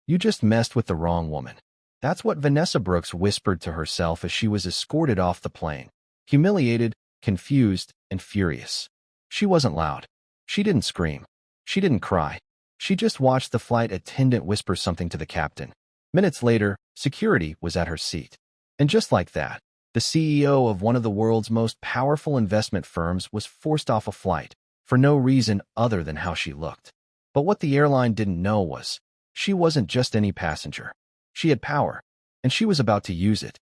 You just messed with the wrong woman. That's what Vanessa Brooks whispered to herself as she was escorted off the plane, humiliated, confused, and furious. She wasn't loud. She didn't scream. She didn't cry. She just watched the flight attendant whisper something to the captain. Minutes later, security was at her seat. And just like that, the CEO of one of the world's most powerful investment firms was forced off a flight for no reason other than how she looked. But what the airline didn't know was, she wasn't just any passenger. She had power, and she was about to use it.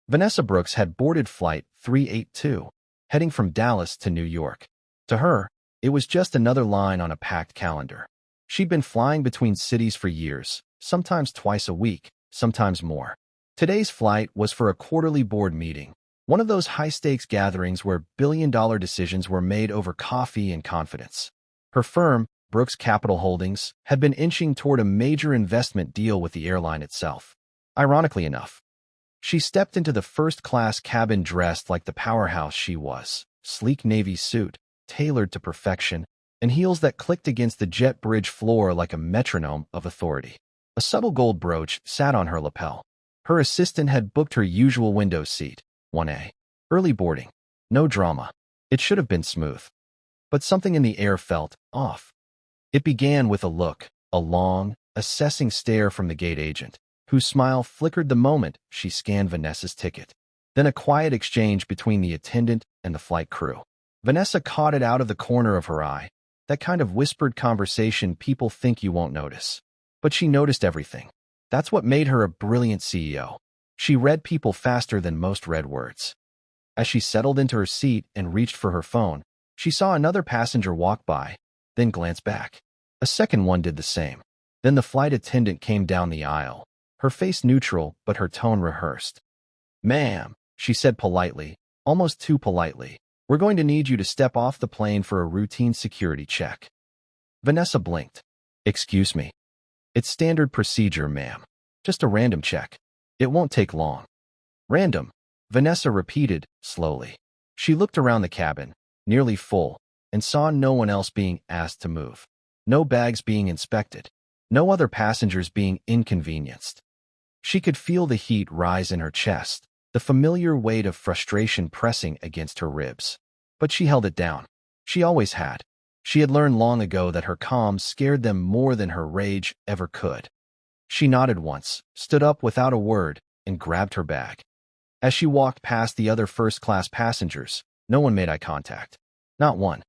Vanessa Brooks had boarded Flight 382, heading from Dallas to New York. To her, it was just another line on a packed calendar. She'd been flying between cities for years, sometimes twice a week, sometimes more. Today's flight was for a quarterly board meeting, one of those high-stakes gatherings where billion-dollar decisions were made over coffee and confidence. Her firm, Brooks Capital Holdings, had been inching toward a major investment deal with the airline itself. Ironically enough, she stepped into the first-class cabin dressed like the powerhouse she was, sleek navy suit, tailored to perfection, and heels that clicked against the jet bridge floor like a metronome of authority. A subtle gold brooch sat on her lapel. Her assistant had booked her usual window seat, 1A. Early boarding. No drama. It should have been smooth. But something in the air felt off. It began with a look, a long, assessing stare from the gate agent, whose smile flickered the moment she scanned Vanessa's ticket. Then a quiet exchange between the attendant and the flight crew. Vanessa caught it out of the corner of her eye, that kind of whispered conversation people think you won't notice. But she noticed everything. That's what made her a brilliant CEO. She read people faster than most read words. As she settled into her seat and reached for her phone, she saw another passenger walk by, then glance back. A second one did the same. Then the flight attendant came down the aisle, her face neutral but her tone rehearsed. "Ma'am," she said politely, almost too politely, "we're going to need you to step off the plane for a routine security check." Vanessa blinked. "Excuse me." "It's standard procedure, ma'am. Just a random check. It won't take long." "Random," Vanessa repeated, slowly. She looked around the cabin, nearly full, and saw no one else being asked to move. No bags being inspected. No other passengers being inconvenienced. She could feel the heat rise in her chest, the familiar weight of frustration pressing against her ribs. But she held it down. She always had. She had learned long ago that her calm scared them more than her rage ever could. She nodded once, stood up without a word, and grabbed her bag. As she walked past the other first-class passengers, no one made eye contact. Not one.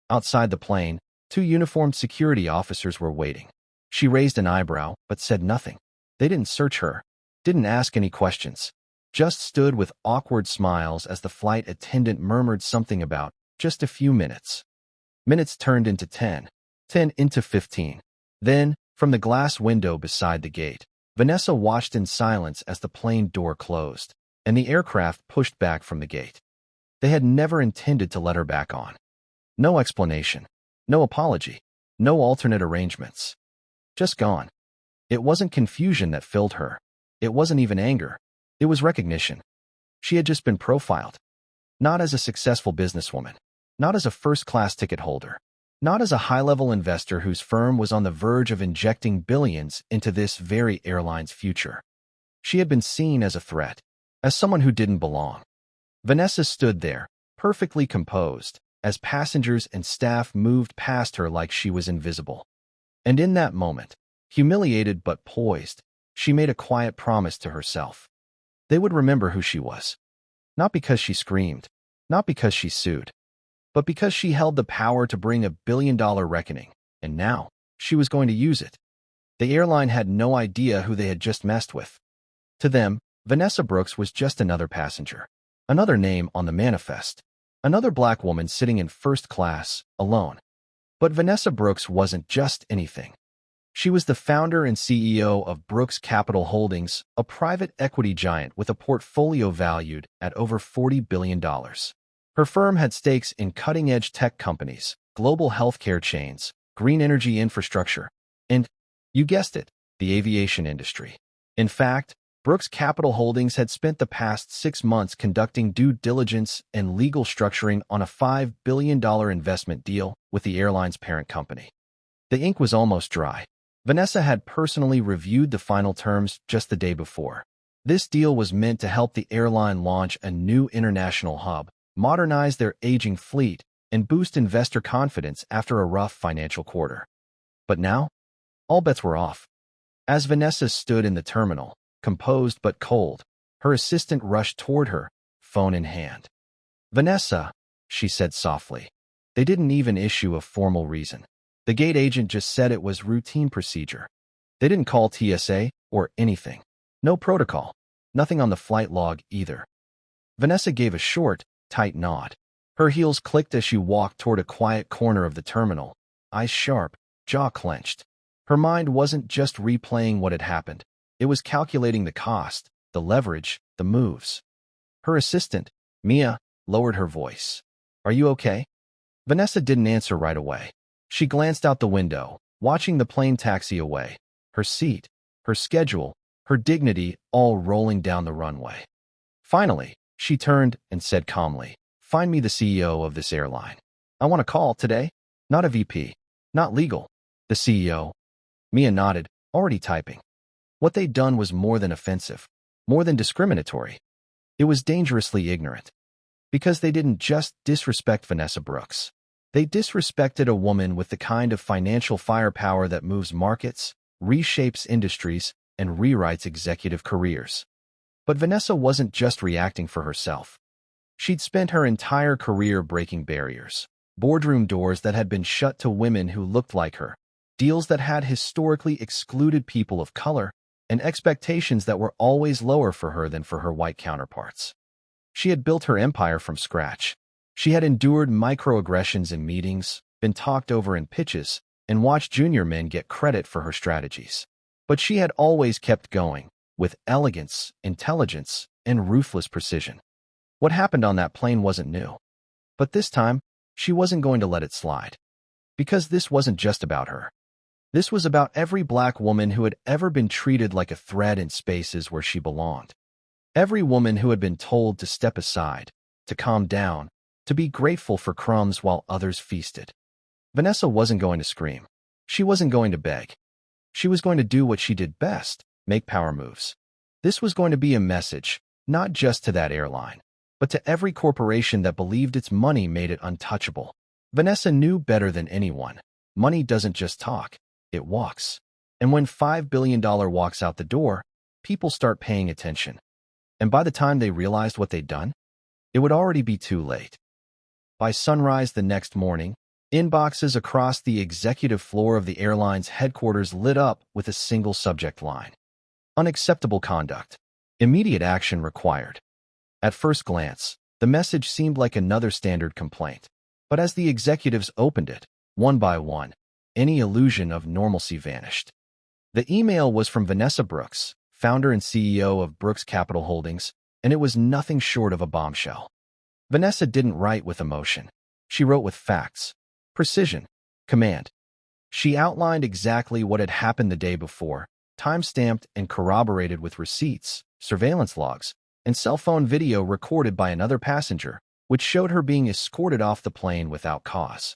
Outside the plane, 2 uniformed security officers were waiting. She raised an eyebrow, but said nothing. They didn't search her, didn't ask any questions, just stood with awkward smiles as the flight attendant murmured something about just a few minutes. Minutes turned into 10, 10 into 15. Then, from the glass window beside the gate, Vanessa watched in silence as the plane door closed, and the aircraft pushed back from the gate. They had never intended to let her back on. No explanation, no apology, no alternate arrangements. Just gone. It wasn't confusion that filled her. It wasn't even anger. It was recognition. She had just been profiled. Not as a successful businesswoman. Not as a first-class ticket holder. Not as a high-level investor whose firm was on the verge of injecting billions into this very airline's future. She had been seen as a threat, as someone who didn't belong. Vanessa stood there, perfectly composed, as passengers and staff moved past her like she was invisible. And in that moment, humiliated but poised, she made a quiet promise to herself. They would remember who she was. Not because she screamed, not because she sued, but because she held the power to bring a billion-dollar reckoning, and now she was going to use it. The airline had no idea who they had just messed with. To them, Vanessa Brooks was just another passenger, another name on the manifest, another black woman sitting in first class, alone. But Vanessa Brooks wasn't just anything. She was the founder and CEO of Brooks Capital Holdings, a private equity giant with a portfolio valued at over $40 billion. Her firm had stakes in cutting-edge tech companies, global healthcare chains, green energy infrastructure, and, you guessed it, the aviation industry. In fact, Brooks Capital Holdings had spent the past 6 months conducting due diligence and legal structuring on a $5 billion investment deal with the airline's parent company. The ink was almost dry. Vanessa had personally reviewed the final terms just the day before. This deal was meant to help the airline launch a new international hub, modernize their aging fleet, and boost investor confidence after a rough financial quarter. But now, all bets were off. As Vanessa stood in the terminal, composed but cold, her assistant rushed toward her, phone in hand. "Vanessa," she said softly. They didn't even issue a formal reason. The gate agent just said it was routine procedure. They didn't call TSA or anything. No protocol. Nothing on the flight log either. Vanessa gave a short, tight nod. Her heels clicked as she walked toward a quiet corner of the terminal, eyes sharp, jaw clenched. Her mind wasn't just replaying what had happened. It was calculating the cost, the leverage, the moves. Her assistant, Mia, lowered her voice. "Are you okay?" Vanessa didn't answer right away. She glanced out the window, watching the plane taxi away. Her seat, her schedule, her dignity all rolling down the runway. Finally, she turned and said calmly, "Find me the CEO of this airline. I want a call today. Not a VP. Not legal. The CEO." Mia nodded, already typing. What they'd done was more than offensive, more than discriminatory. It was dangerously ignorant. Because they didn't just disrespect Vanessa Brooks. They disrespected a woman with the kind of financial firepower that moves markets, reshapes industries, and rewrites executive careers. But Vanessa wasn't just reacting for herself. She'd spent her entire career breaking barriers, boardroom doors that had been shut to women who looked like her, deals that had historically excluded people of color, and expectations that were always lower for her than for her white counterparts. She had built her empire from scratch. She had endured microaggressions in meetings, been talked over in pitches, and watched junior men get credit for her strategies. But she had always kept going, with elegance, intelligence, and ruthless precision. What happened on that plane wasn't new. But this time, she wasn't going to let it slide. Because this wasn't just about her. This was about every black woman who had ever been treated like a thread in spaces where she belonged. Every woman who had been told to step aside, to calm down, to be grateful for crumbs while others feasted. Vanessa wasn't going to scream. She wasn't going to beg. She was going to do what she did best, make power moves. This was going to be a message, not just to that airline, but to every corporation that believed its money made it untouchable. Vanessa knew better than anyone. Money doesn't just talk, it walks. And when $5 billion walks out the door, people start paying attention. And by the time they realized what they'd done, it would already be too late. By sunrise the next morning, inboxes across the executive floor of the airline's headquarters lit up with a single subject line. Unacceptable conduct. Immediate action required. At first glance, the message seemed like another standard complaint. But as the executives opened it, one by one, any illusion of normalcy vanished. The email was from Vanessa Brooks, founder and CEO of Brooks Capital Holdings, and it was nothing short of a bombshell. Vanessa didn't write with emotion. She wrote with facts, precision, command. She outlined exactly what had happened the day before, time-stamped and corroborated with receipts, surveillance logs, and cell phone video recorded by another passenger, which showed her being escorted off the plane without cause.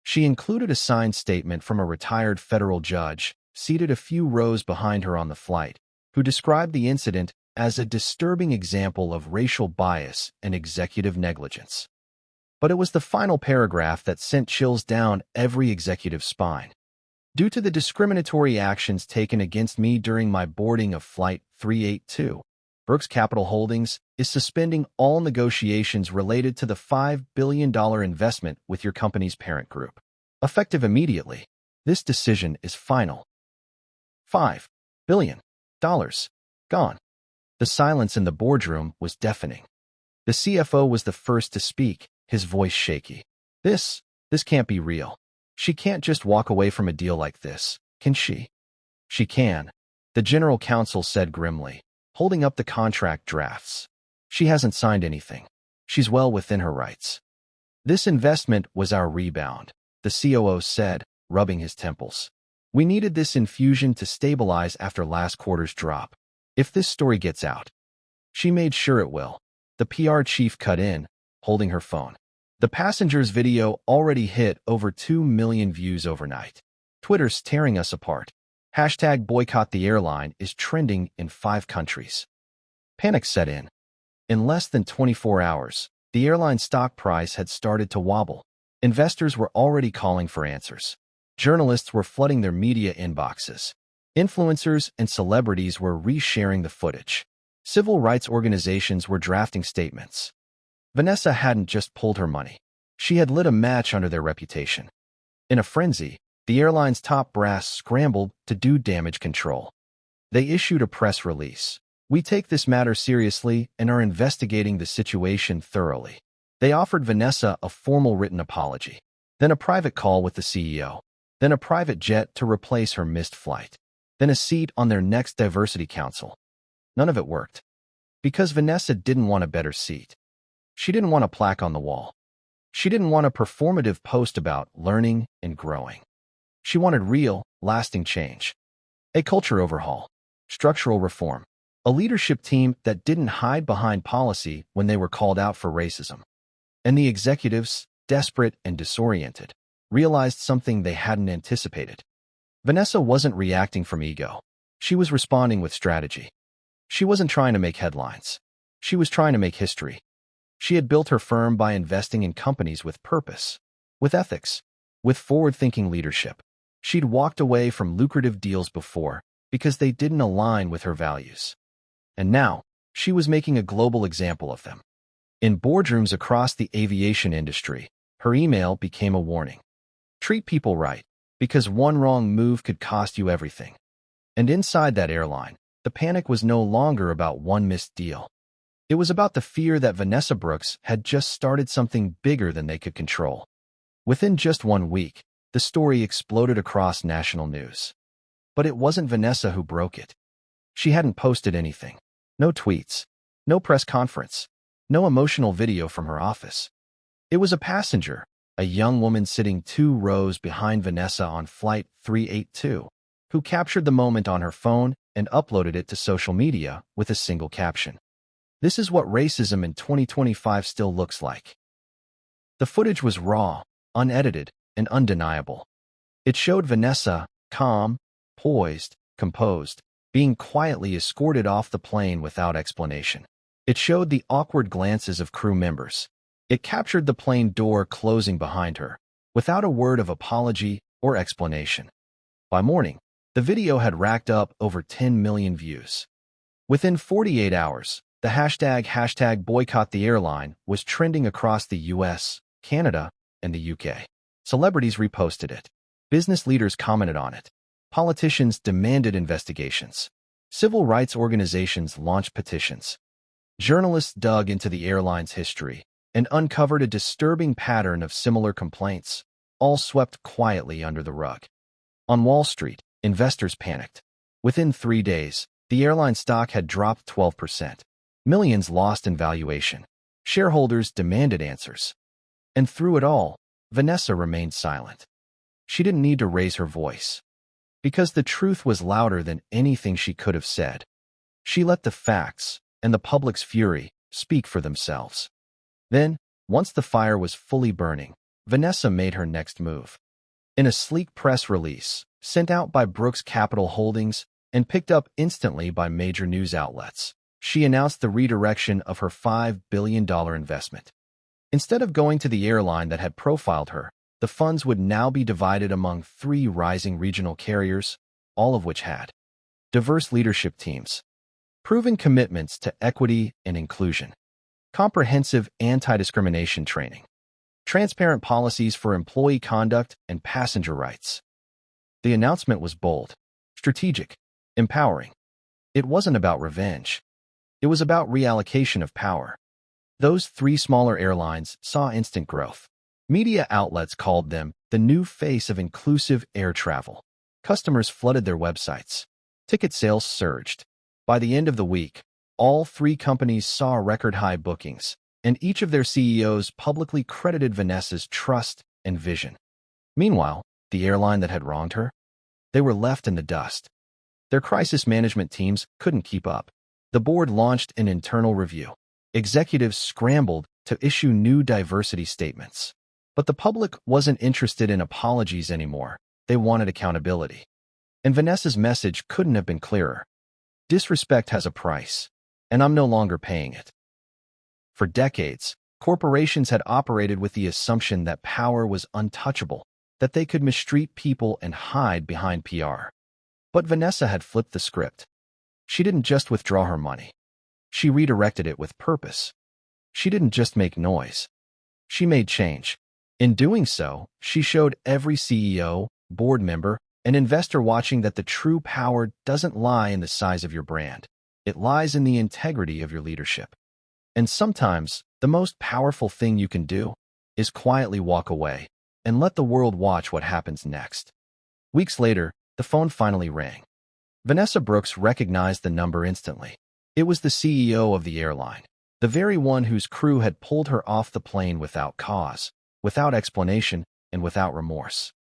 She included a signed statement from a retired federal judge, seated a few rows behind her on the flight, who described the incident as a disturbing example of racial bias and executive negligence. But it was the final paragraph that sent chills down every executive's spine. Due to the discriminatory actions taken against me during my boarding of Flight 382, Brooks Capital Holdings is suspending all negotiations related to the $5 billion investment with your company's parent group. Effective immediately, this decision is final. $5 billion. Gone. The silence in the boardroom was deafening. The CFO was the first to speak, his voice shaky. This can't be real. She can't just walk away from a deal like this, can she? She can, the general counsel said grimly, holding up the contract drafts. She hasn't signed anything. She's well within her rights. This investment was our rebound, the COO said, rubbing his temples. We needed this infusion to stabilize after last quarter's drop. If this story gets out, she made sure it will. The PR chief cut in, holding her phone. The passenger's video already hit over 2 million views overnight. Twitter's tearing us apart. Hashtag boycott the airline is trending in 5 countries. Panic set in. In less than 24 hours, the airline stock price had started to wobble. Investors were already calling for answers. Journalists were flooding their media inboxes. Influencers and celebrities were resharing the footage. Civil rights organizations were drafting statements. Vanessa hadn't just pulled her money. She had lit a match under their reputation. In a frenzy, the airline's top brass scrambled to do damage control. They issued a press release. "We take this matter seriously and are investigating the situation thoroughly." They offered Vanessa a formal written apology, then a private call with the CEO, then a private jet to replace her missed flight, then a seat on their next diversity council. None of it worked. Because Vanessa didn't want a better seat. She didn't want a plaque on the wall. She didn't want a performative post about learning and growing. She wanted real, lasting change. A culture overhaul, structural reform, a leadership team that didn't hide behind policy when they were called out for racism. And the executives, desperate and disoriented, realized something they hadn't anticipated. Vanessa wasn't reacting from ego. She was responding with strategy. She wasn't trying to make headlines. She was trying to make history. She had built her firm by investing in companies with purpose, with ethics, with forward-thinking leadership. She'd walked away from lucrative deals before because they didn't align with her values. And now, she was making a global example of them. In boardrooms across the aviation industry, her email became a warning. Treat people right, because one wrong move could cost you everything. And inside that airline, the panic was no longer about one missed deal. It was about the fear that Vanessa Brooks had just started something bigger than they could control. Within just 1 week, the story exploded across national news. But it wasn't Vanessa who broke it. She hadn't posted anything. No tweets. No press conference. No emotional video from her office. It was a passenger, a young woman sitting 2 rows behind Vanessa on Flight 382, who captured the moment on her phone and uploaded it to social media with a single caption. "This is what racism in 2025 still looks like." The footage was raw, unedited, and undeniable. It showed Vanessa, calm, poised, composed, being quietly escorted off the plane without explanation. It showed the awkward glances of crew members. It captured the plane door closing behind her, without a word of apology or explanation. By morning, the video had racked up over 10 million views. Within 48 hours, the hashtag boycott the airline was trending across the US, Canada, and the UK. Celebrities reposted it. Business leaders commented on it. Politicians demanded investigations. Civil rights organizations launched petitions. Journalists dug into the airline's history and uncovered a disturbing pattern of similar complaints, all swept quietly under the rug. On Wall Street, investors panicked. Within 3 days, the airline stock had dropped 12%. Millions lost in valuation. Shareholders demanded answers. And through it all, Vanessa remained silent. She didn't need to raise her voice. Because the truth was louder than anything she could have said. She let the facts and the public's fury speak for themselves. Then, once the fire was fully burning, Vanessa made her next move. In a sleek press release, sent out by Brooks Capital Holdings and picked up instantly by major news outlets, she announced the redirection of her $5 billion investment. Instead of going to the airline that had profiled her, the funds would now be divided among 3 rising regional carriers, all of which had diverse leadership teams, proven commitments to equity and inclusion, comprehensive anti-discrimination training, transparent policies for employee conduct and passenger rights. The announcement was bold, strategic, empowering. It wasn't about revenge. It was about reallocation of power. Those 3 smaller airlines saw instant growth. Media outlets called them the new face of inclusive air travel. Customers flooded their websites. Ticket sales surged. By the end of the week, all 3 companies saw record-high bookings, and each of their CEOs publicly credited Vanessa's trust and vision. Meanwhile, the airline that had wronged her? They were left in the dust. Their crisis management teams couldn't keep up. The board launched an internal review. Executives scrambled to issue new diversity statements. But the public wasn't interested in apologies anymore. They wanted accountability. And Vanessa's message couldn't have been clearer. Disrespect has a price, and I'm no longer paying it. For decades, corporations had operated with the assumption that power was untouchable, that they could mistreat people and hide behind PR. But Vanessa had flipped the script. She didn't just withdraw her money. She redirected it with purpose. She didn't just make noise. She made change. In doing so, she showed every CEO, board member, and investor watching that the true power doesn't lie in the size of your brand. It lies in the integrity of your leadership. And sometimes, the most powerful thing you can do is quietly walk away and let the world watch what happens next. Weeks later, the phone finally rang. Vanessa Brooks recognized the number instantly. It was the CEO of the airline, the very one whose crew had pulled her off the plane without cause, without explanation, and without remorse.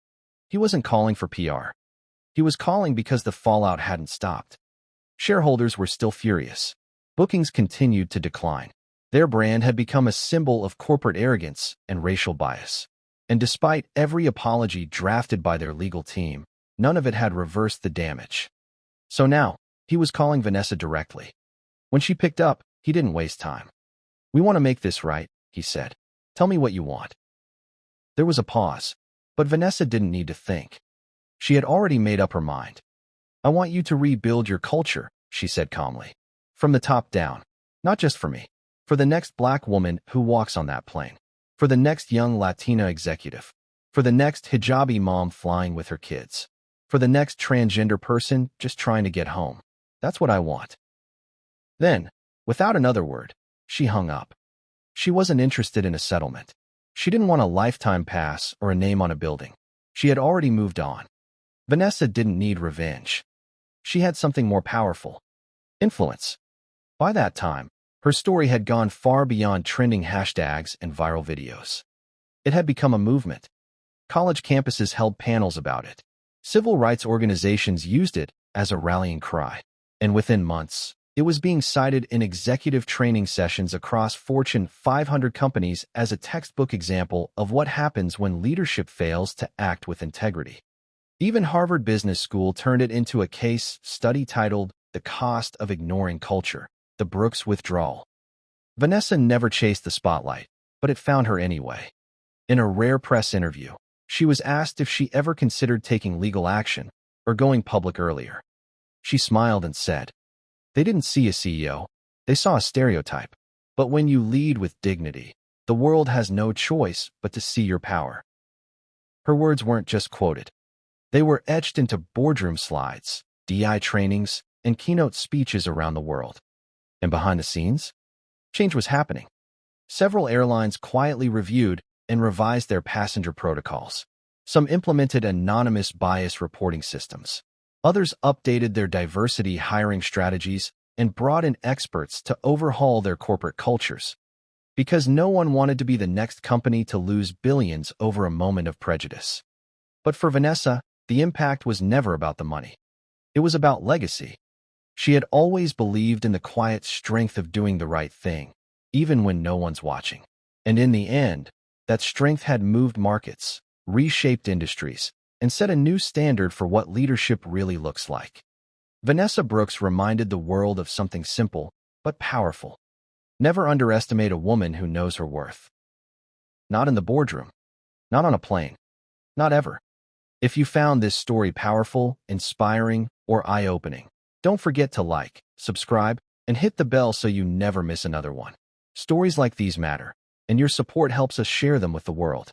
He wasn't calling for PR. He was calling because the fallout hadn't stopped. Shareholders were still furious. Bookings continued to decline. Their brand had become a symbol of corporate arrogance and racial bias. And despite every apology drafted by their legal team, none of it had reversed the damage. So now, he was calling Vanessa directly. When she picked up, he didn't waste time. "We want to make this right," he said. "Tell me what you want." There was a pause, but Vanessa didn't need to think. She had already made up her mind. "I want you to rebuild your culture," she said calmly. "From the top down. Not just for me. For the next Black woman who walks on that plane. For the next young Latina executive. For the next hijabi mom flying with her kids. For the next transgender person just trying to get home. That's what I want." Then, without another word, she hung up. She wasn't interested in a settlement. She didn't want a lifetime pass or a name on a building. She had already moved on. Vanessa didn't need revenge. She had something more powerful. Influence. By that time, her story had gone far beyond trending hashtags and viral videos. It had become a movement. College campuses held panels about it. Civil rights organizations used it as a rallying cry. And within months, it was being cited in executive training sessions across Fortune 500 companies as a textbook example of what happens when leadership fails to act with integrity. Even Harvard Business School turned it into a case study titled "The Cost of Ignoring Culture: The Brooks Withdrawal." Vanessa never chased the spotlight, but it found her anyway. In a rare press interview, she was asked if she ever considered taking legal action or going public earlier. She smiled and said, "They didn't see a CEO. They saw a stereotype. But when you lead with dignity, the world has no choice but to see your power." Her words weren't just quoted. They were etched into boardroom slides, DI trainings, and keynote speeches around the world. And behind the scenes, change was happening. Several airlines quietly reviewed and revised their passenger protocols. Some implemented anonymous bias reporting systems. Others updated their diversity hiring strategies and brought in experts to overhaul their corporate cultures. Because no one wanted to be the next company to lose billions over a moment of prejudice. But for Vanessa, the impact was never about the money. It was about legacy. She had always believed in the quiet strength of doing the right thing, even when no one's watching. And in the end, that strength had moved markets, reshaped industries, and set a new standard for what leadership really looks like. Vanessa Brooks reminded the world of something simple, but powerful. Never underestimate a woman who knows her worth. Not in the boardroom. Not on a plane. Not ever. If you found this story powerful, inspiring, or eye-opening, don't forget to like, subscribe, and hit the bell so you never miss another one. Stories like these matter, and your support helps us share them with the world.